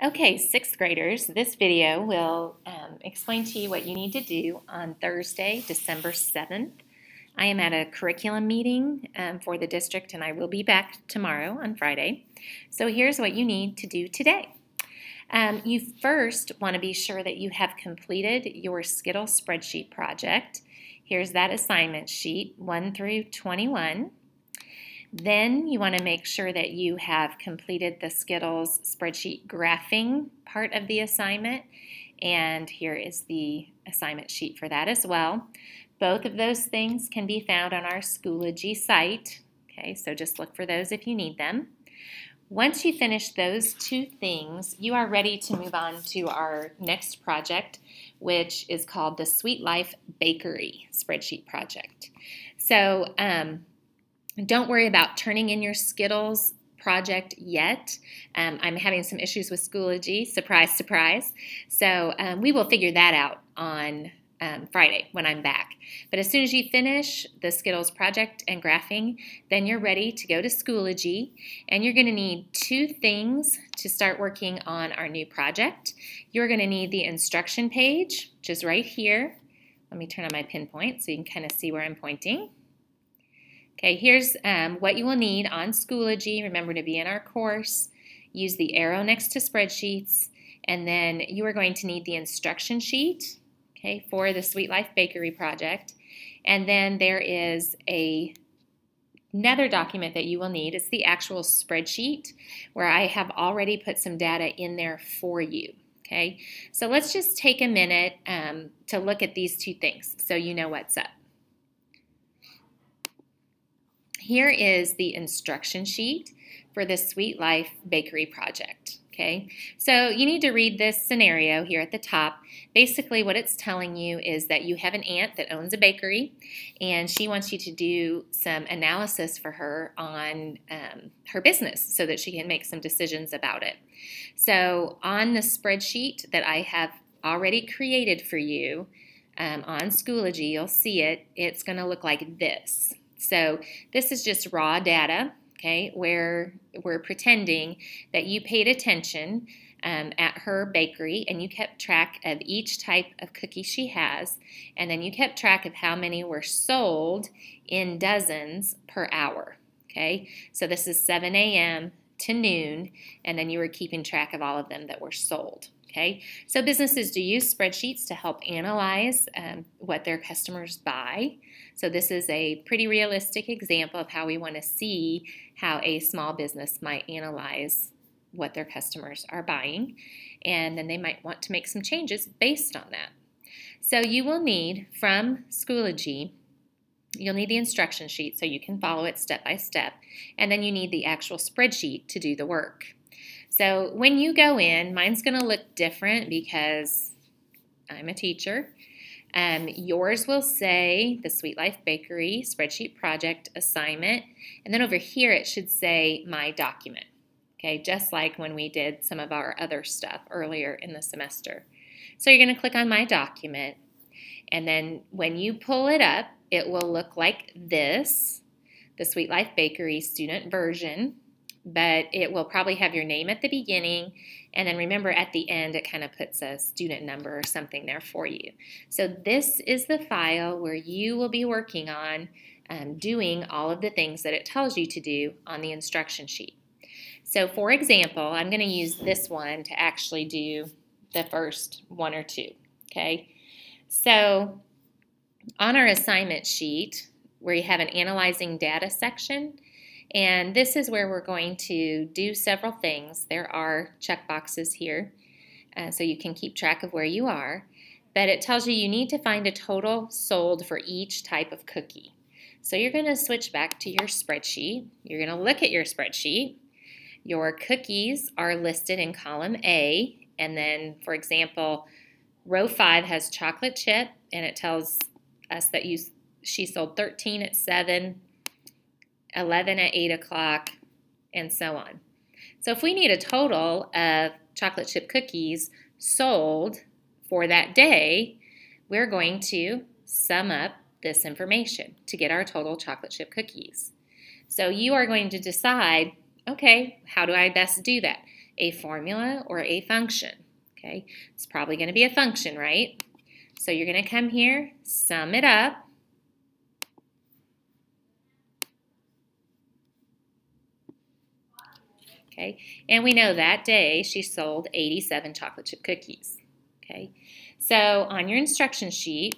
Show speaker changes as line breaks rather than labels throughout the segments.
Okay, sixth graders, this video will explain to you what you need to do on Thursday, December 7th. I am at a curriculum meeting for the district, and I will be back tomorrow on Friday. So here's what you need to do today. You first want to be sure that you have completed your Skittle spreadsheet project. Here's that assignment sheet, 1 through 21. Then you want to make sure that you have completed the Skittles spreadsheet graphing part of the assignment, and here is the assignment sheet for that as well. Both of those things can be found on our Schoology site, okay, so just look for those if you need them. Once you finish those two things, you are ready to move on to our next project, which is called the Sweet Life Bakery spreadsheet project. So, don't worry about turning in your Skittles project yet. I'm having some issues with Schoology, surprise, surprise. So we will figure that out on Friday when I'm back. But as soon as you finish the Skittles project and graphing, then you're ready to go to Schoology, and you're going to need two things to start working on our new project. You're going to need the instruction page, which is right here. Let me turn on my pinpoint so you can kind of see where I'm pointing. Okay, here's what you will need on Schoology. Remember to be in our course. Use the arrow next to spreadsheets. And then you are going to need the instruction sheet, okay, for the Sweet Life Bakery project. And then there is another document that you will need. It's the actual spreadsheet where I have already put some data in there for you. Okay, so let's just take a minute to look at these two things so you know what's up. Here is the instruction sheet for the Sweet Life Bakery project, okay? So you need to read this scenario here at the top. Basically what it's telling you is that you have an aunt that owns a bakery, and she wants you to do some analysis for her on her business so that she can make some decisions about it. So on the spreadsheet that I have already created for you on Schoology, you'll see it. It's going to look like this. So this is just raw data, okay, where we're pretending that you paid attention at her bakery and you kept track of each type of cookie she has, and then you kept track of how many were sold in dozens per hour, okay? So this is 7 a.m. to noon, and then you were keeping track of all of them that were sold. Okay, so businesses do use spreadsheets to help analyze what their customers buy. So this is a pretty realistic example of how we want to see how a small business might analyze what their customers are buying, and then they might want to make some changes based on that. So you will need from Schoology, you'll need the instruction sheet so you can follow it step by step, and then you need the actual spreadsheet to do the work. So when you go in, mine's going to look different because I'm a teacher. Yours will say the Sweet Life Bakery spreadsheet project assignment, and then over here it should say my document, okay, just like when we did some of our other stuff earlier in the semester. So you're going to click on my document, and then when you pull it up, it will look like this, the Sweet Life Bakery student version. But it will probably have your name at the beginning, and then remember at the end it kind of puts a student number or something there for you. So this is the file where you will be working on doing all of the things that it tells you to do on the instruction sheet. So for example, I'm going to use this one to actually do the first one or two, okay? So on our assignment sheet where you have an analyzing data section, and this is where we're going to do several things. There are check boxes here, so you can keep track of where you are. But it tells you need to find a total sold for each type of cookie. So you're going to switch back to your spreadsheet. You're going to look at your spreadsheet. Your cookies are listed in column A. And then, for example, row 5 has chocolate chip, and it tells us that she sold 13 at 7, 11 at 8 o'clock, and so on. So if we need a total of chocolate chip cookies sold for that day, we're going to sum up this information to get our total chocolate chip cookies. So you are going to decide, okay, how do I best do that? a formula or a function. Okay, it's probably going to be a function, right? So you're going to come here, sum it up. Okay, and we know that day she sold 87 chocolate chip cookies. Okay, so on your instruction sheet,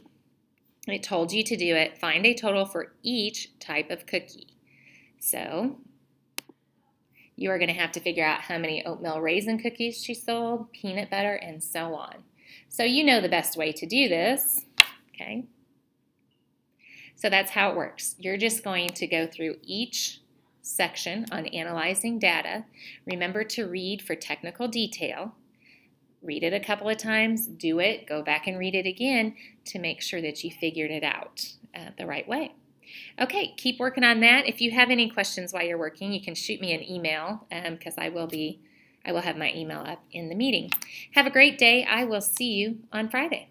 it told you to do it, find a total for each type of cookie. So you are going to have to figure out how many oatmeal raisin cookies she sold, peanut butter, and so on. So you know the best way to do this. Okay, so that's how it works. You're just going to go through each section on analyzing data. Remember to read for technical detail. Read it a couple of times, do it, go back and read it again to make sure that you figured it out the right way. Okay, keep working on that. If you have any questions while you're working, you can shoot me an email because I will have my email up in the meeting. Have a great day. I will see you on Friday.